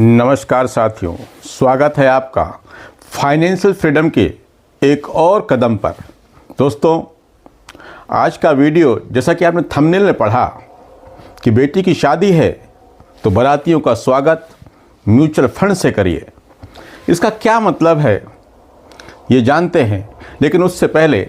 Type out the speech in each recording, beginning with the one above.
नमस्कार साथियों, स्वागत है आपका फाइनेंशियल फ्रीडम के एक और कदम पर। दोस्तों, आज का वीडियो जैसा कि आपने थंबनेल में पढ़ा कि बेटी की शादी है तो बारातियों का स्वागत म्यूचुअल फंड से करिए। इसका क्या मतलब है ये जानते हैं, लेकिन उससे पहले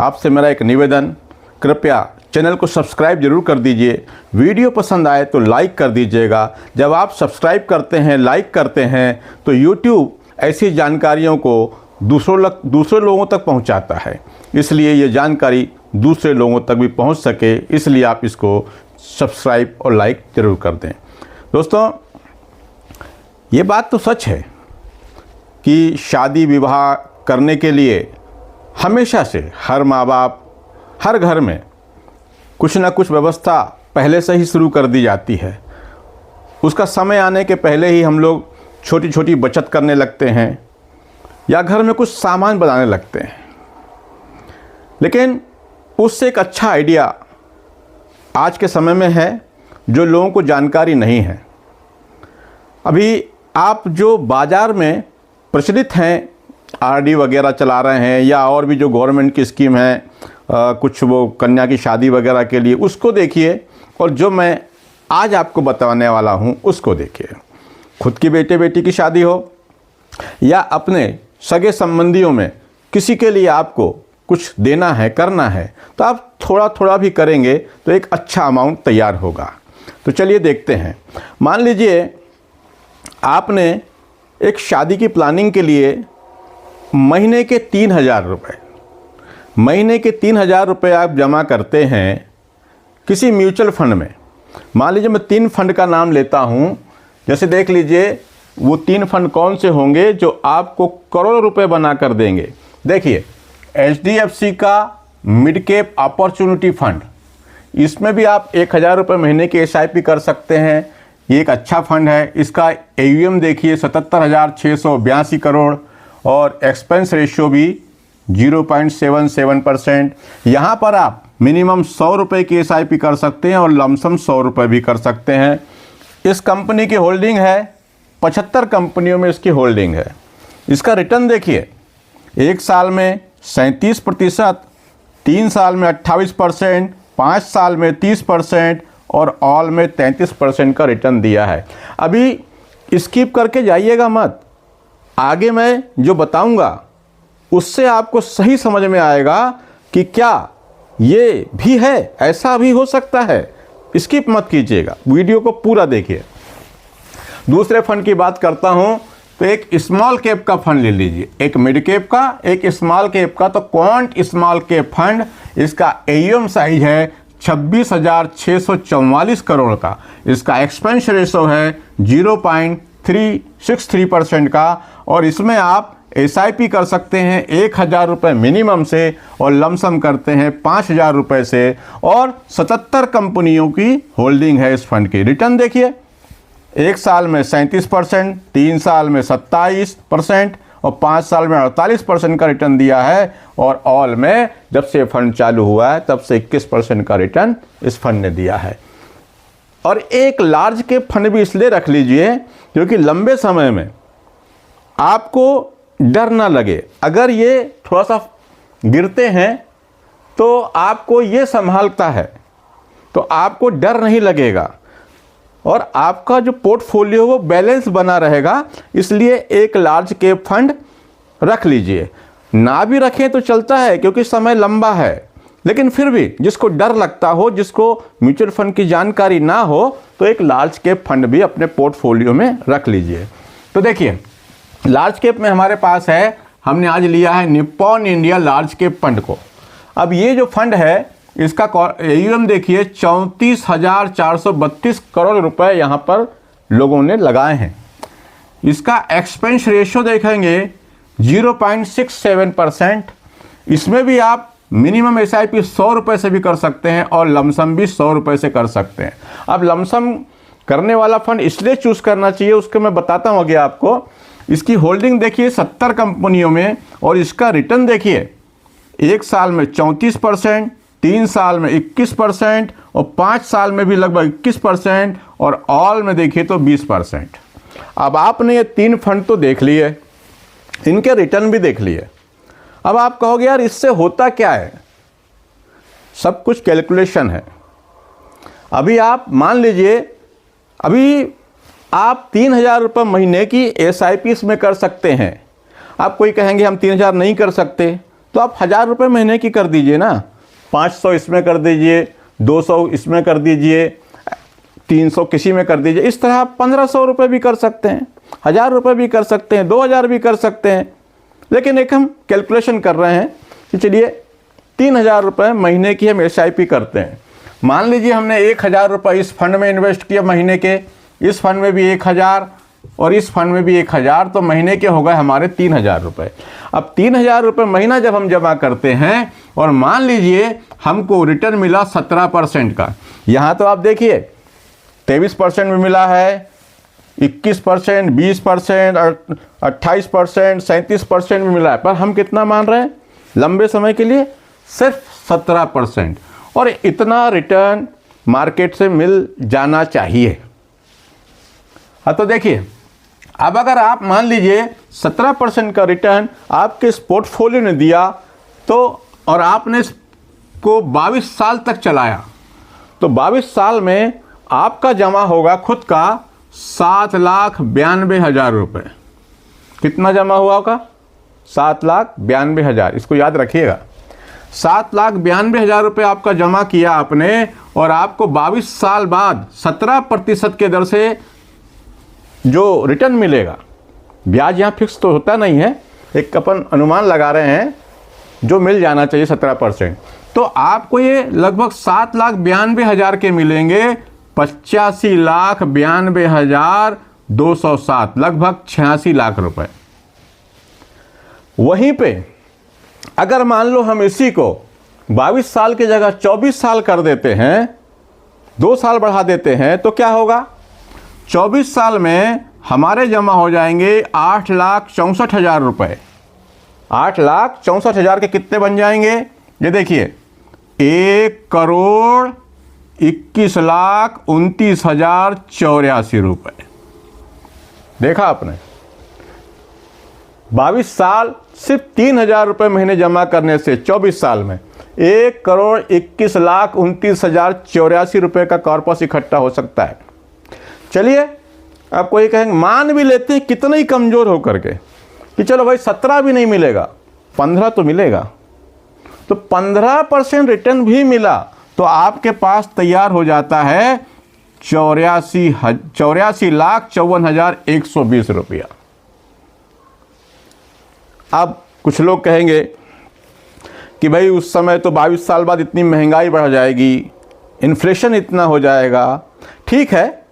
आपसे मेरा एक निवेदन, कृपया चैनल को सब्सक्राइब जरूर कर दीजिए। वीडियो पसंद आए तो लाइक कर दीजिएगा। जब आप सब्सक्राइब करते हैं, लाइक करते हैं तो यूट्यूब ऐसी जानकारियों को दूसरे लोगों तक पहुंचाता है, इसलिए ये जानकारी दूसरे लोगों तक भी पहुंच सके, इसलिए आप इसको सब्सक्राइब और लाइक ज़रूर कर दें। दोस्तों, ये बात तो सच है कि शादी विवाह करने के लिए हमेशा से हर माँ बाप, हर घर में कुछ ना कुछ व्यवस्था पहले से ही शुरू कर दी जाती है। उसका समय आने के पहले ही हम लोग छोटी छोटी बचत करने लगते हैं या घर में कुछ सामान बनाने लगते हैं, लेकिन उससे एक अच्छा आइडिया आज के समय में है जो लोगों को जानकारी नहीं है। अभी आप जो बाज़ार में प्रचलित हैं, आरडी वगैरह चला रहे हैं या और भी जो गवर्नमेंट की स्कीम है, कुछ वो कन्या की शादी वगैरह के लिए, उसको देखिए और जो मैं आज आपको बताने वाला हूँ उसको देखिए। खुद की बेटी की शादी हो या अपने सगे संबंधियों में किसी के लिए आपको कुछ देना है, करना है, तो आप थोड़ा थोड़ा भी करेंगे तो एक अच्छा अमाउंट तैयार होगा। तो चलिए देखते हैं। मान लीजिए आपने एक शादी की प्लानिंग के लिए महीने के 3,000 रुपये आप जमा करते हैं किसी म्यूचुअल फंड में। मान लीजिए मैं 3 फंड का नाम लेता हूं। जैसे देख लीजिए वो 3 फंड कौन से होंगे जो आपको करोड़ों रुपए बना कर देंगे। देखिए, HDFC का मिड कैप अपॉर्चुनिटी फंड, इसमें भी आप 1,000 रुपये महीने की SIP कर सकते हैं। ये एक अच्छा फंड है। इसका AUM देखिए 77,682 करोड़ और एक्सपेंस रेशियो भी 0.77%। यहाँ पर आप मिनिमम 100 रुपये की SIP कर सकते हैं और लमसम 100 रुपये भी कर सकते हैं। इस कंपनी की होल्डिंग है 75 कंपनियों में इसकी होल्डिंग है। इसका रिटर्न देखिए, 1 साल में 37%, 3 साल में 28%, 5 साल में 30% और ऑल में 33% का रिटर्न दिया है। अभी स्किप करके जाइएगा मत, आगे मैं जो बताऊंगा उससे आपको सही समझ में आएगा कि क्या ये भी है, ऐसा भी हो सकता है। स्किप मत कीजिएगा, वीडियो को पूरा देखिए। दूसरे फंड की बात करता हूं तो एक स्मॉल कैप का फंड ले लीजिए, एक मिड कैप का, एक स्मॉल कैप का। तो क्वांट स्मॉल कैप फंड, इसका AUM साइज है 26,644 करोड़ का। इसका एक्सपेंस रेशो है 0.363% का और इसमें आप SIP कर सकते हैं 1,000 रुपये मिनिमम से और लमसम करते हैं 5,000 रुपये से। और 77 कंपनियों की होल्डिंग है इस फंड की। रिटर्न देखिए, 1 साल में 37%, 3 साल में 27% और 5 साल में 48% का रिटर्न दिया है। और ऑल में जब से फंड चालू हुआ है तब से 21% का रिटर्न इस फंड ने दिया है। और एक लार्ज कैप फंड भी इसलिए रख लीजिए क्योंकि लंबे समय में आपको डर ना लगे। अगर ये थोड़ा सा गिरते हैं तो आपको ये संभालता है, तो आपको डर नहीं लगेगा और आपका जो पोर्टफोलियो वो बैलेंस बना रहेगा। इसलिए एक लार्ज कैप फंड रख लीजिए। ना भी रखें तो चलता है क्योंकि समय लंबा है, लेकिन फिर भी जिसको डर लगता हो, जिसको म्यूचुअल फंड की जानकारी ना हो, तो एक लार्ज कैप फंड भी अपने पोर्टफोलियो में रख लीजिए। तो देखिए, लार्ज कैप में हमारे पास है, हमने आज लिया है Nippon India large cap fund को। अब ये जो फंड है इसका AUM देखिए 34,432 करोड़ रुपए यहाँ पर लोगों ने लगाए हैं। इसका एक्सपेंस रेशियो देखेंगे 0.67%। इसमें भी आप मिनिमम SIP 100 रुपये से भी कर सकते हैं और लमसम भी 100 रुपये से कर सकते हैं। अब लमसम करने वाला फंड इसलिए चूज करना चाहिए, उसको मैं बताता हूँ आगे आपको। इसकी होल्डिंग देखिए 70 कंपनियों में और इसका रिटर्न देखिए, 1 साल में 34%, 3 साल में 21% और 5 साल में भी लगभग 21% और ऑल में देखिए तो 20%। अब आपने ये 3 फंड तो देख लिए, इनके रिटर्न भी देख लिए। अब आप कहोगे यार इससे होता क्या है? सब कुछ कैलकुलेशन है। अभी आप मान लीजिए, अभी आप 3,000 रुपये महीने की SIP इसमें कर सकते हैं। आप कोई कहेंगे हम 3,000 नहीं कर सकते, तो आप 1,000 रुपये महीने की कर दीजिए ना। 500 इसमें कर दीजिए, 200 इसमें कर दीजिए, 300 किसी में कर दीजिए। इस तरह आप 1,500 रुपये भी कर सकते हैं, 1,000 रुपये भी कर सकते हैं, 2,000 भी कर सकते हैं। लेकिन एक हम कैलकुलेशन कर रहे हैं कि चलिए 3,000 रुपये महीने की हम SIP करते हैं। मान लीजिए हमने 1,000 रुपये इस फंड में इन्वेस्ट किया महीने के, इस फंड में भी 1,000 और इस फंड में भी 1,000, तो महीने के हो गए हमारे 3,000 रुपये। अब 3,000 रुपये महीना जब हम जमा करते हैं और मान लीजिए हमको रिटर्न मिला 17% का, यहाँ तो आप देखिए 23% भी मिला है, 21%, 20%, 28%, 37% भी मिला है, पर हम कितना मान रहे हैं लंबे समय के लिए? सिर्फ 17%। और इतना रिटर्न मार्केट से मिल जाना चाहिए। हाँ, तो देखिए अब अगर आप मान लीजिए 17% का रिटर्न आपके इस पोर्टफोलियो ने दिया, तो और आपने इसको 22 साल तक चलाया, तो 22 साल में आपका जमा होगा खुद का 7,92,000 रुपये। कितना जमा हुआ होगा? 7,92,000। इसको याद रखिएगा, 7,92,000 रुपये आपका जमा किया आपने, और आपको 22 साल बाद 17% के दर से जो रिटर्न मिलेगा। ब्याज यहाँ फिक्स तो होता नहीं है, एक अपन अनुमान लगा रहे हैं जो मिल जाना चाहिए 17%। तो आपको ये लगभग 7,92,000 के मिलेंगे, 85,92,207, लगभग 86 लाख रुपए। वहीं पे अगर मान लो हम इसी को 22 साल की जगह 24 साल कर देते हैं, 2 साल बढ़ा देते हैं, तो क्या होगा? 24 साल में हमारे जमा हो जाएंगे 8,64,000 रुपये। 8,64,000 के कितने बन जाएंगे? ये देखिए, 1,21,29,084 रुपये। देखा आपने? 22 साल सिर्फ 3,000 रुपये महीने जमा करने से 24 साल में 1,21,29,084 रुपये का कॉर्पस इकट्ठा हो सकता है। चलिए आप कोई कहेंगे, मान भी लेते हैं कितना ही कमज़ोर होकर के कि चलो भाई 17 भी नहीं मिलेगा, 15 तो मिलेगा, तो 15% रिटर्न भी मिला, तो आपके पास तैयार हो जाता है 84,54,120 रुपया। अब कुछ लोग कहेंगे कि भाई उस समय तो 22 साल बाद इतनी महंगाई बढ़ जाएगी, इन्फ्लेशन इतना हो जाएगा। ठीक है,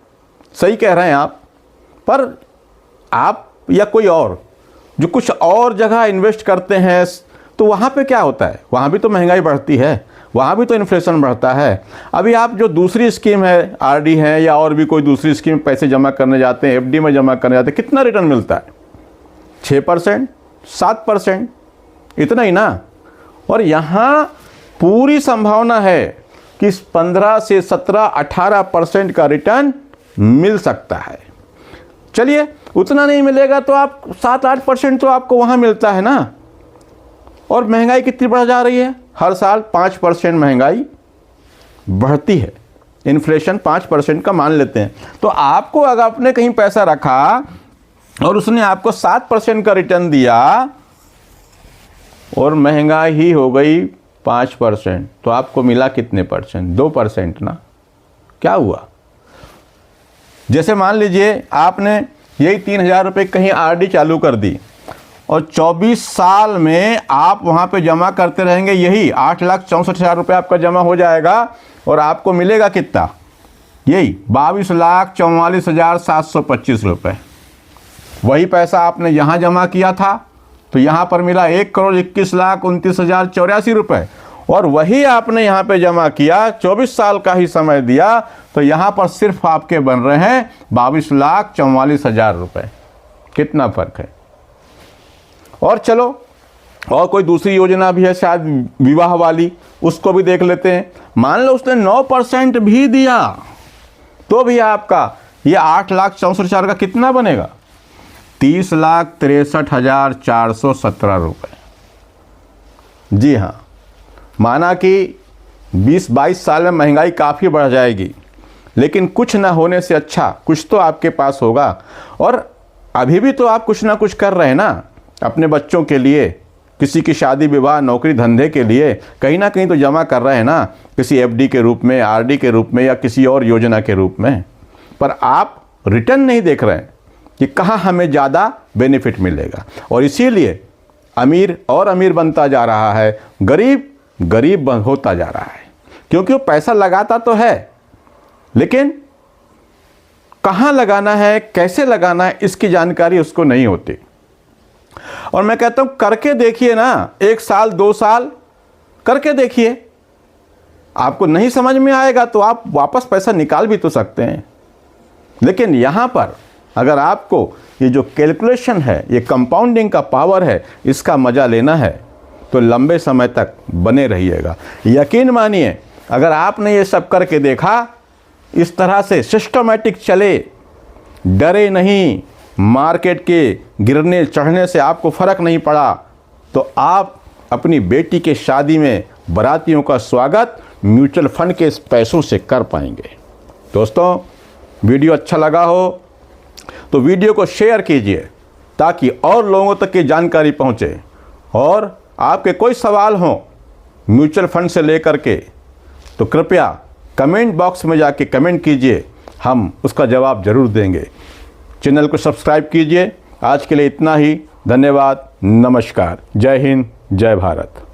सही कह रहे हैं आप, पर आप या कोई और जो कुछ और जगह इन्वेस्ट करते हैं, तो वहाँ पे क्या होता है? वहाँ भी तो महंगाई बढ़ती है, वहाँ भी तो इन्फ्लेशन बढ़ता है। अभी आप जो दूसरी स्कीम है, RD है या और भी कोई दूसरी स्कीम पैसे जमा करने जाते हैं, FD में जमा करने जाते हैं, कितना रिटर्न मिलता है? 6%, 7%, इतना ही ना। और यहाँ पूरी संभावना है कि 15 से 17, 18% का रिटर्न मिल सकता है। चलिए उतना नहीं मिलेगा तो आप 7-8% तो आपको वहाँ मिलता है ना। और महंगाई कितनी बढ़ जा रही है? हर साल 5% महंगाई बढ़ती है, इन्फ्लेशन 5% का मान लेते हैं। तो आपको अगर आपने कहीं पैसा रखा और उसने आपको 7% का रिटर्न दिया और महंगाई ही हो गई 5%, तो आपको मिला कितने परसेंट? 2% ना। क्या हुआ? जैसे मान लीजिए आपने यही 3,000 रुपये कहीं RD चालू कर दी और 24 साल में आप वहाँ पे जमा करते रहेंगे, यही 8,64,000 रुपये आपका जमा हो जाएगा और आपको मिलेगा कितना? यही 22,44,725 रुपये। वही पैसा आपने यहाँ जमा किया था तो यहाँ पर मिला 1,21,29,084 रुपये, और वही आपने यहाँ पे जमा किया, 24 साल का ही समय दिया, तो यहाँ पर सिर्फ आपके बन रहे हैं 22,44,000 रुपये। कितना फ़र्क है? और चलो और कोई दूसरी योजना भी है शायद विवाह वाली, उसको भी देख लेते हैं। मान लो उसने 9% भी दिया तो भी आपका ये 8,64,000 का कितना बनेगा? 30,63,417 रुपये। जी हाँ, माना कि 20-22 साल में महंगाई काफ़ी बढ़ जाएगी, लेकिन कुछ ना होने से अच्छा कुछ तो आपके पास होगा। और अभी भी तो आप कुछ ना कुछ कर रहे हैं ना, अपने बच्चों के लिए, किसी की शादी विवाह, नौकरी धंधे के लिए कहीं ना कहीं तो जमा कर रहे हैं ना, किसी एफडी के रूप में, आरडी के रूप में, या किसी और योजना के रूप में। पर आप रिटर्न नहीं देख रहे हैं कि कहाँ हमें ज़्यादा बेनिफिट मिलेगा, और इसीलिए अमीर और अमीर बनता जा रहा है, गरीब गरीब होता जा रहा है। क्योंकि वो पैसा लगाता तो है, लेकिन कहाँ लगाना है, कैसे लगाना है, इसकी जानकारी उसको नहीं होती। और मैं कहता हूँ करके देखिए ना, 1 साल 2 साल करके देखिए, आपको नहीं समझ में आएगा तो आप वापस पैसा निकाल भी तो सकते हैं। लेकिन यहाँ पर अगर आपको ये जो कैलकुलेशन है, ये कंपाउंडिंग का पावर है, इसका मज़ा लेना है तो लंबे समय तक बने रहिएगा। यकीन मानिए, अगर आपने ये सब करके देखा, इस तरह से सिस्टमैटिक चले, डरे नहीं, मार्केट के गिरने चढ़ने से आपको फ़र्क नहीं पड़ा, तो आप अपनी बेटी के शादी में बारातियों का स्वागत म्यूचुअल फंड के पैसों से कर पाएंगे। दोस्तों, वीडियो अच्छा लगा हो तो वीडियो को शेयर कीजिए ताकि और लोगों तक की जानकारी पहुंचे। और आपके कोई सवाल हो म्यूचुअल फंड से लेकर के, तो कृपया कमेंट बॉक्स में जाके कमेंट कीजिए, हम उसका जवाब ज़रूर देंगे। चैनल को सब्सक्राइब कीजिए। आज के लिए इतना ही। धन्यवाद। नमस्कार। जय हिंद, जय भारत।